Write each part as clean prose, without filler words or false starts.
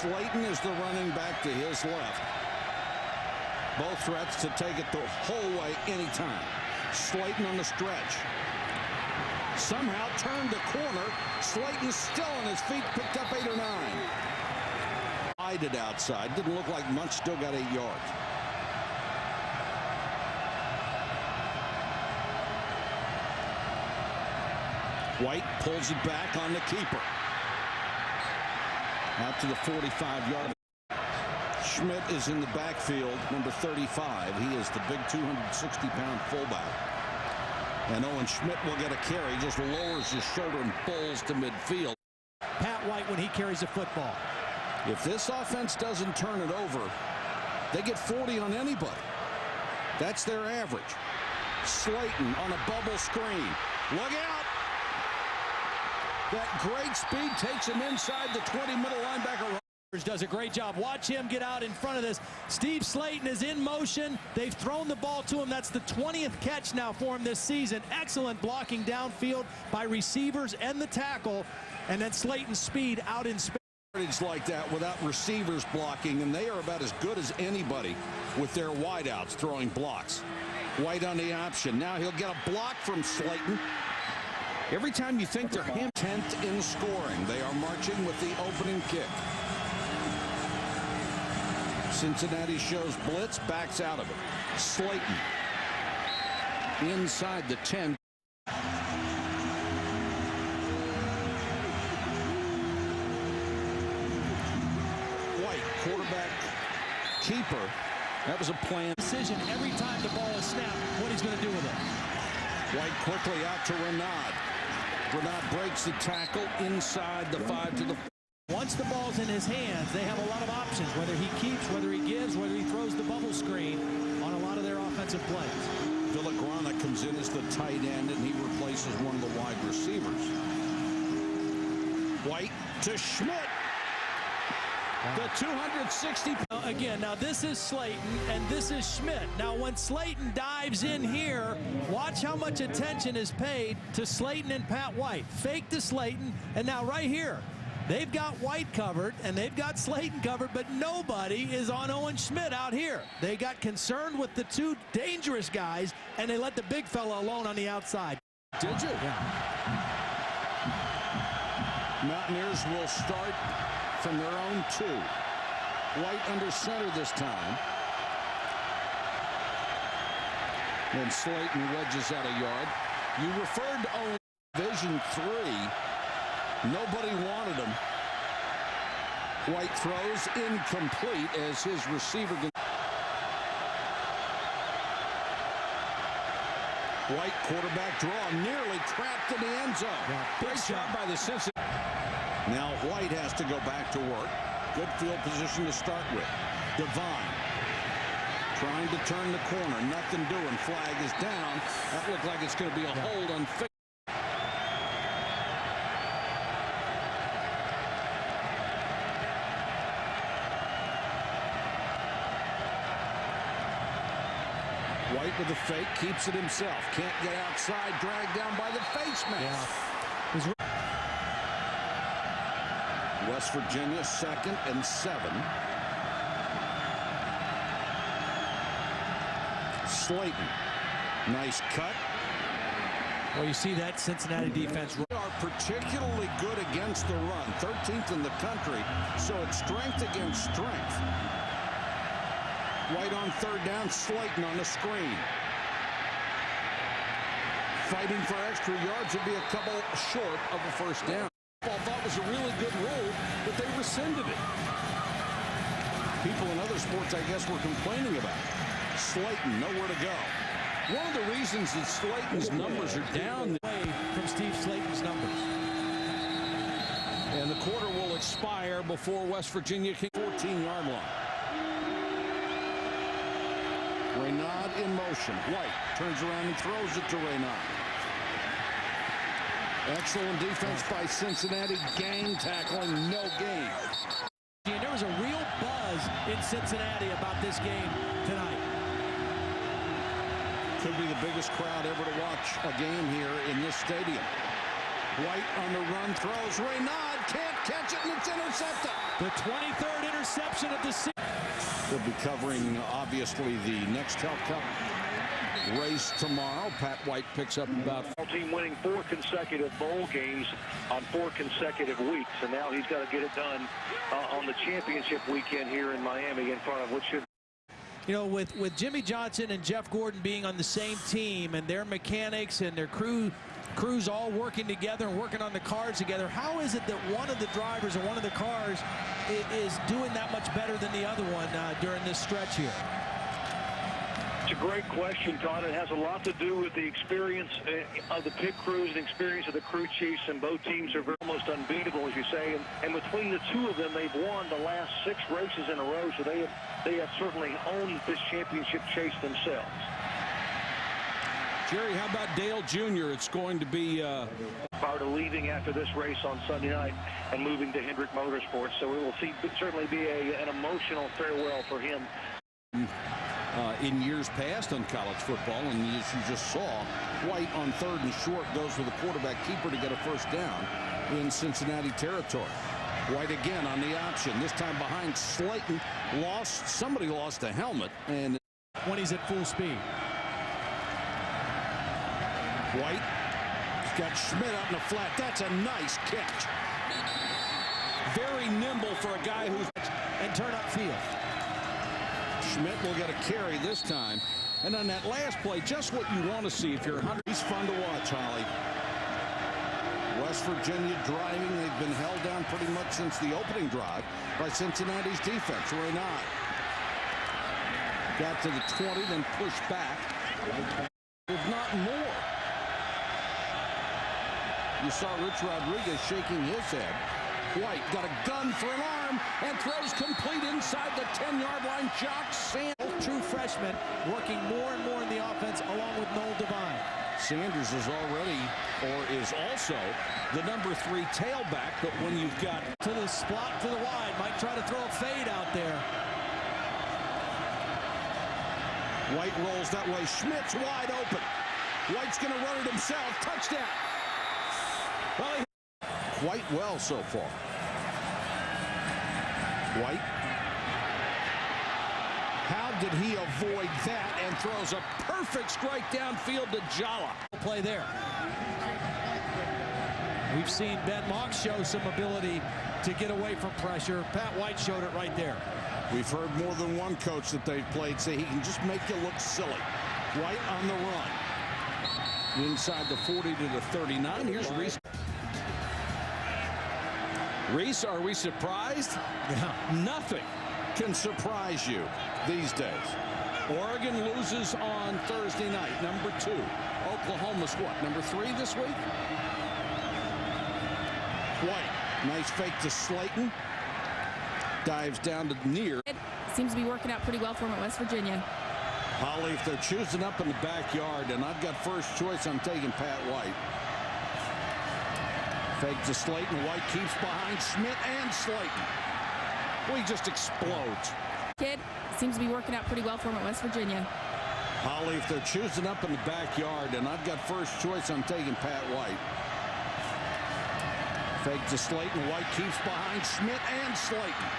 Slayton is the running back to his left. Both threats to take it the whole way anytime. Slayton on the stretch. Somehow turned the corner. Slayton still on his feet, picked up 8 or 9. Wide it outside. Didn't look like much, still got 8 yards. White pulls it back on the keeper. Out to the 45-yard. Schmidt is in the backfield, number 35. He is the big 260-pound fullback. And Owen Schmidt will get a carry, just lowers his shoulder and pulls to midfield. Pat White when he carries the football. If this offense doesn't turn it over, they get 40 on anybody. That's their average. Slayton on a bubble screen. Look out! That great speed takes him inside the 20, middle linebacker. Does a great job. Watch him get out in front of this. Steve Slayton is in motion. They've thrown the ball to him. That's the 20th catch now for him this season. Excellent blocking downfield by receivers and the tackle. And then Slayton's speed out in space. Like that without receivers blocking, and they are about as good as anybody with their wideouts throwing blocks. White on the option. Now he'll get a block from Slayton. Every time you think they're 10th in scoring, they are marching with the opening kick. Cincinnati shows blitz, backs out of it. Slayton inside the 10. White, quarterback, keeper. That was a plan. Decision every time the ball is snapped, what he's going to do with it. White quickly out to Renaud. Renaud breaks the tackle inside the 5 to the 4. Once the ball's in his hands, they have a lot of options, whether he keeps, whether he gives, whether he throws the bubble screen on a lot of their offensive plays. Villagrana comes in as the tight end, and he replaces one of the wide receivers. White to Schmidt. The 260. Again, now this is Slayton and this is Schmidt. Now when Slayton dives in here, watch how much attention is paid to Slayton and Pat White. Fake to Slayton, and now right here, they've got White covered and they've got Slayton covered, but nobody is on Owen Schmidt out here. They got concerned with the two dangerous guys, and they let the big fella alone on the outside. Did you? Yeah. Mountaineers will start from their own 2. White under center this time. And Slayton wedges out a yard. You referred to Owen Division 3. Nobody wanted him. White throws incomplete as his receiver. White quarterback draw, nearly trapped in the end zone. Yeah, great job by the Cincinnati. Now White has to go back to work. Good field position to start with. Devine trying to turn the corner. Nothing doing. Flag is down. That looked like it's going to be a hold on. White with the fake, keeps it himself. Can't get outside, dragged down by the face mask. Yeah. West Virginia 2nd and 7. Slayton. Nice cut. Well, you see that Cincinnati defense. They are particularly good against the run. 13th in the country. So it's strength against strength. White on 3rd down. Slayton on the screen. Fighting for extra yards would be a couple short of a first down. Thought was a really good rule, but they rescinded it. People in other sports, I guess, were complaining about it. Slayton, nowhere to go. One of the reasons that Slayton's numbers are down from Steve Slayton's numbers. And the quarter will expire before West Virginia can 14-yard line. Renaud in motion. White turns around and throws it to Renaud. Excellent defense by Cincinnati. Gang tackling, no gain. There was a real buzz in Cincinnati about this game tonight. Could be the biggest crowd ever to watch a game here in this stadium. White on the run, throws. Renaud can't catch it, and it's intercepted. The 23rd interception of the season. We'll be covering, obviously, the Nextel Cup race tomorrow. Pat White picks up about... Team winning 4 consecutive bowl games on 4 consecutive weeks, and now he's got to get it done on the championship weekend here in Miami in front of what should... You know, with Jimmy Johnson and Jeff Gordon being on the same team and their mechanics and their crews all working together and working on the cars together, how is it that one of the drivers or one of the cars is doing that much better than the other one during this stretch here? It's a great question, Todd. It has a lot to do with the experience of the pit crews and experience of the crew chiefs, and both teams are almost unbeatable, as you say. And between the two of them, they've won the last 6 races in a row, so they have certainly owned this championship chase themselves. Jerry, how about Dale Jr.? It's going to be... Prior to leaving after this race on Sunday night and moving to Hendrick Motorsports, so we will see certainly be an emotional farewell for him. In years past on college football, and as you just saw, White on 3rd and short goes for the quarterback keeper to get a first down in Cincinnati territory. White again on the option, this time behind Slayton. Somebody lost a helmet, and when he's at full speed. White got Schmidt out in the flat. That's a nice catch. Very nimble for a guy who's... And turn upfield. Schmidt will get a carry this time. And on that last play, just what you want to see if you're 100. He's fun to watch, Holly. West Virginia driving. They've been held down pretty much since the opening drive by Cincinnati's defense. Renaud got to the 20, then pushed back. If not more. You saw Rich Rodriguez shaking his head. White got a gun for an arm and throws complete inside the 10-yard line. Jock Sanders, true freshman, working more and more in the offense along with Noel Devine. Sanders is already, or is also, the number 3 tailback, but when you've got... To the slot, to the wide, might try to throw a fade out there. White rolls that way. Schmidt's wide open. White's going to run it himself. Touchdown. Well, White well so far. White. How did he avoid that and throws a perfect strike downfield to Jala? Play there. We've seen Ben Mock show some ability to get away from pressure. Pat White showed it right there. We've heard more than one coach that they've played say he can just make you look silly. White on the run. Inside the 40 to the 39. Here's Reese. Reese, are we surprised? Yeah. Nothing can surprise you these days. Oregon loses on Thursday night, number 2. Oklahoma's what, number 3 this week? White, nice fake to Slayton. Dives down to near. Seems to be working out pretty well for him at West Virginia. Holly, if they're choosing up in the backyard, and I've got first choice, I'm taking Pat White. Fake to Slayton. White keeps behind Schmidt and Slayton. Well, he just explodes. Kid seems to be working out pretty well for him at West Virginia. Holly, if they're choosing up in the backyard, and I've got first choice, I'm taking Pat White. Fake to Slayton. White keeps behind Schmidt and Slayton.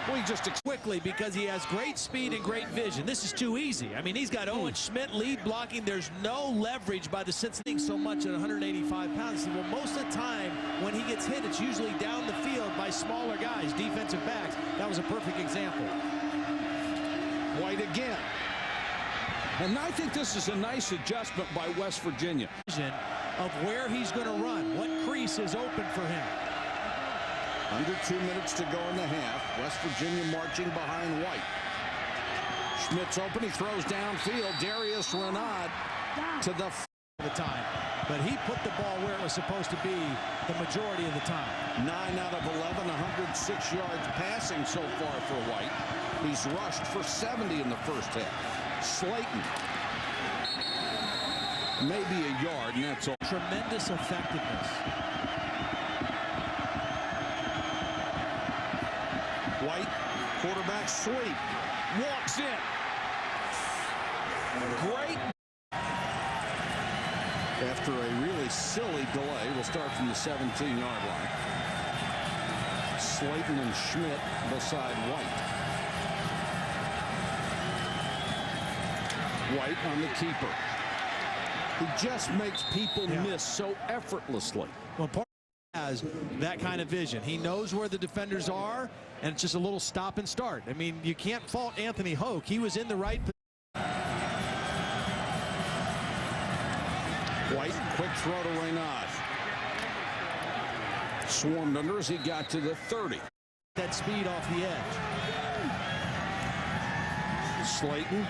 Well, he just quickly because he has great speed and great vision. This is too easy. I mean, he's got Owen Schmidt lead blocking. There's no leverage by the Cincinnati so much at 185 pounds. Well, most of the time when he gets hit, it's usually down the field by smaller guys, defensive backs. That was a perfect example. White again. And I think this is a nice adjustment by West Virginia. Of where he's going to run. What crease is open for him. Under 2 minutes to go in the half. West Virginia marching behind White. Schmidt's open. He throws downfield. Darius Renaud to the time. But he put the ball where it was supposed to be the majority of the time. 9 out of 11, 106 yards passing so far for White. He's rushed for 70 in the first half. Slayton. Maybe a yard, and that's all. Tremendous effectiveness. White, quarterback sweep, walks in. Great. After a really silly delay, we'll start from the 17-yard line. Slayton and Schmidt beside White. White on the keeper. He just makes people miss so effortlessly. Well, part has that kind of vision. He knows where the defenders are, and it's just a little stop and start. I mean, you can't fault Anthony Hoke. He was in the right position. White, quick throw to Reynaud. Swarmed under as he got to the 30. That speed off the edge. Slayton.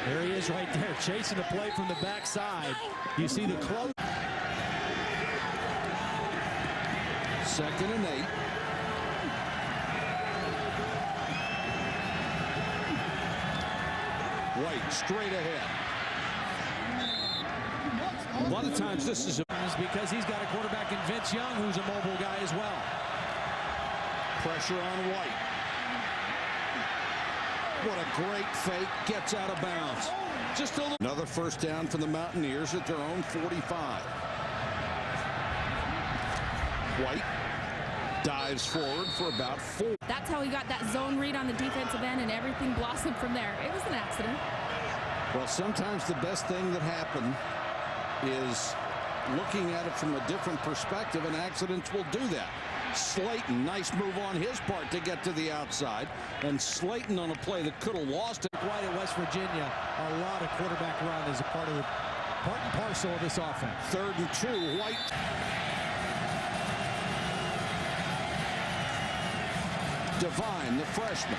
There he is right there, chasing the play from the backside. You see the close. 2nd and 8. White straight ahead. A lot of times this is because he's got a quarterback in Vince Young who's a mobile guy as well. Pressure on White. What a great fake. Gets out of bounds. Just a little. Another first down for the Mountaineers at their own 45. White dives forward for about 4. That's how he got that zone read on the defensive end, and everything blossomed from there. It was an accident. Well, sometimes the best thing that happened is looking at it from a different perspective, and accidents will do that. Slayton, nice move on his part to get to the outside, and Slayton on a play that could have lost it. White at West Virginia, a lot of quarterback run is a part and parcel of this offense. 3rd and 2, White. Devine, the freshman.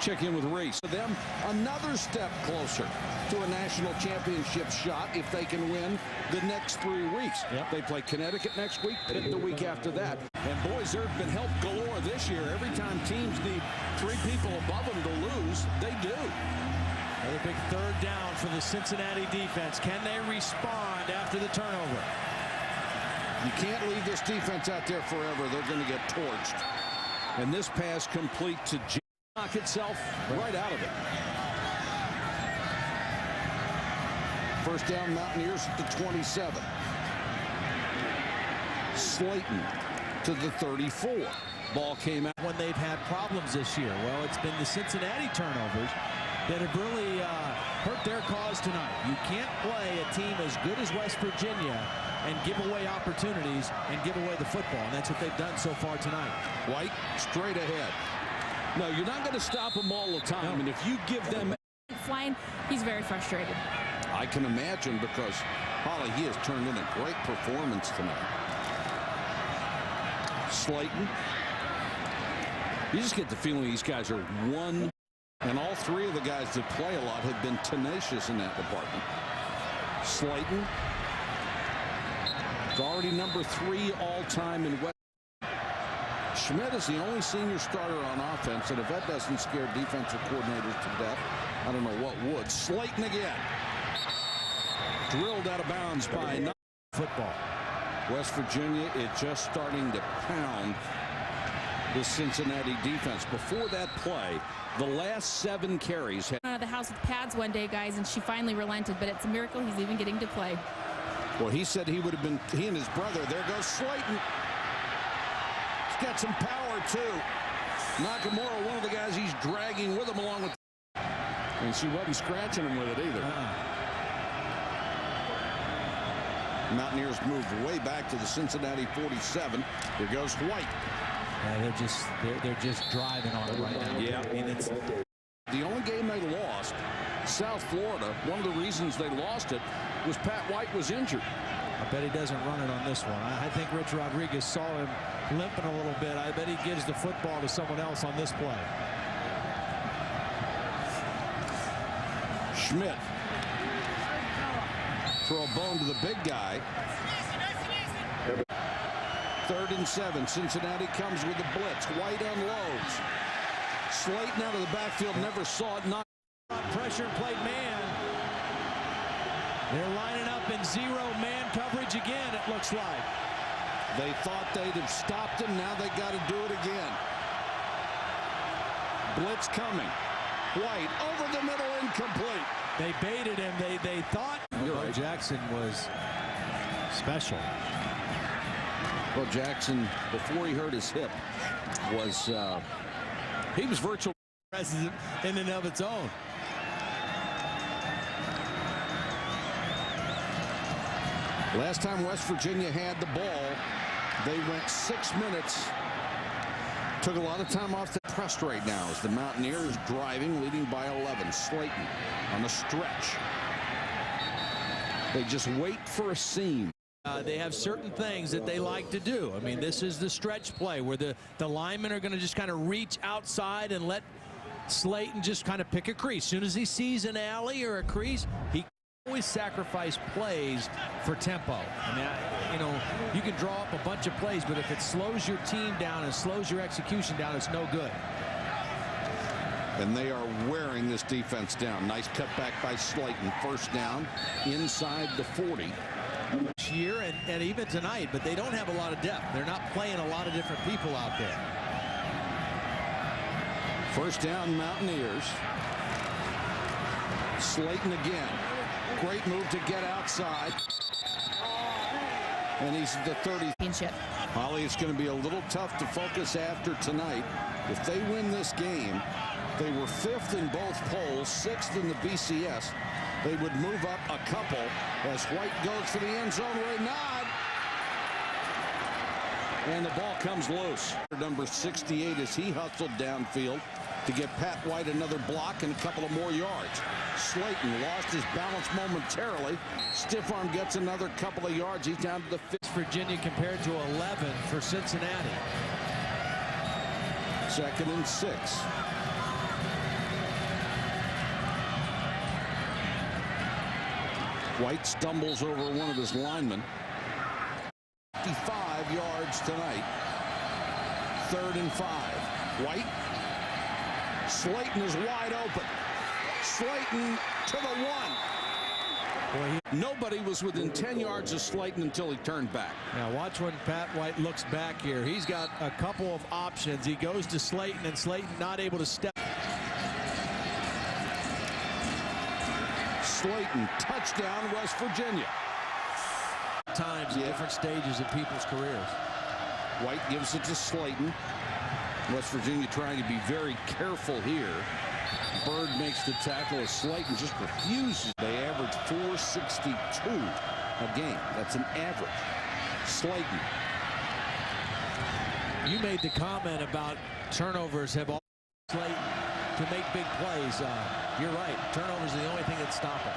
Check in with Reese. For them, another step closer to a national championship shot if they can win the next 3 weeks. Yep. They play Connecticut next week, Pitt the week after that. And boys, there have been help galore this year. Every time teams need 3 people above them to lose, they do. Another big 3rd down for the Cincinnati defense. Can they respond after the turnover? You can't leave this defense out there forever. They're going to get torched. And this pass complete to knock itself right out of it. First down, Mountaineers at the 27. Slayton to the 34. Ball came out. When they've had problems this year, well, it's been the Cincinnati turnovers that have really hurt their cause tonight. You can't play a team as good as West Virginia and give away opportunities and give away the football, and that's what they've done so far tonight. White straight ahead. No, you're not going to stop them all the time. No. And if you give them Flying, he's very frustrated. I can imagine, because Holly, he has turned in a great performance tonight. Slayton. You just get the feeling these guys are one, and all 3 of the guys that play a lot have been tenacious in that department. Slayton. It's already number 3 all-time in West. Schmidt is the only senior starter on offense, and if that doesn't scare defensive coordinators to death, I don't know what would. Slayton again. Drilled out of bounds by football. West Virginia is just starting to pound the Cincinnati defense. Before that play, the last 7 carries. Out of the house with pads one day, guys, and she finally relented, but it's a miracle he's even getting to play. Well, he said he would have been, he and his brother. There goes Slayton. He's got some power, too. Nakamura, one of the guys he's dragging with him along with. And she wasn't scratching him with it either. Mountaineers move way back to the Cincinnati 47. Here goes White. Yeah, they're just driving on it right now. Yeah. I mean, it's the only game they lost, South Florida. One of the reasons they lost it was Pat White was injured. I bet he doesn't run it on this one. I think Rich Rodriguez saw him limping a little bit. I bet he gives the football to someone else on this play. Schmidt. Throw a bone to the big guy. 3rd and 7. Cincinnati comes with the blitz. White unloads. Slayton out of the backfield, never saw it. Not pressure and played man. They're lining up in 0 man coverage again, it looks like. They thought they'd have stopped him. Now they got to do it again. Blitz coming. White over the middle, incomplete. They baited him. They thought Right. Jackson was special. Well, Jackson, before he hurt his hip, he was virtually president in and of its own. Last time West Virginia had the ball, they went 6 minutes. Took a lot of time off the press right now as the Mountaineers driving, leading by 11. Slayton on the stretch. They just wait for a seam. They have certain things that they like to do. I mean, this is the stretch play where the linemen are going to just kind of reach outside and let Slayton just kind of pick a crease. As soon as he sees an alley or a crease, he always sacrifice plays for tempo. I mean, you can draw up a bunch of plays, but if it slows your team down and slows your execution down, it's no good. And they are wearing this defense down. Nice cutback by Slayton. First down inside the 40. This year and even tonight, but they don't have a lot of depth. They're not playing a lot of different people out there. First down, Mountaineers. Slayton again. Great move to get outside. And he's at the 30. Holly, it's going to be a little tough to focus after tonight. If they win this game, they were 5th in both polls, 6th in the BCS. They would move up a couple as White goes for the end zone. Right nod. And the ball comes loose. Number 68 as he hustled downfield to get Pat White another block and a couple of more yards. Slayton lost his balance momentarily. Stiff arm gets another couple of yards. He's down to the 5th. Virginia compared to 11 for Cincinnati. 2nd and 6. White stumbles over one of his linemen. 55 yards tonight. 3rd and 5. White. Slayton is wide open. Slayton to the 1. Nobody was within 10 yards of Slayton until he turned back. Now watch when Pat White looks back here. He's got a couple of options. He goes to Slayton, and Slayton not able to step. Slayton, touchdown, West Virginia. Times in different stages of people's careers. White gives it to Slayton. West Virginia trying to be very careful here. Bird makes the tackle as Slayton just refuses. They average 462 a game. That's an average. Slayton. You made the comment about turnovers have all Slayton to make big plays. You're right. Turnovers are the only thing that stop it.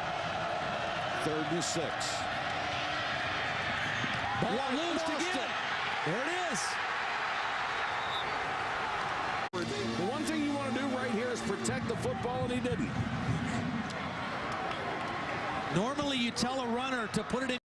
3rd and 6. Ball loose to get it. There it is. The one thing you want to do right here is protect the football, and he didn't. Normally you tell a runner to put it in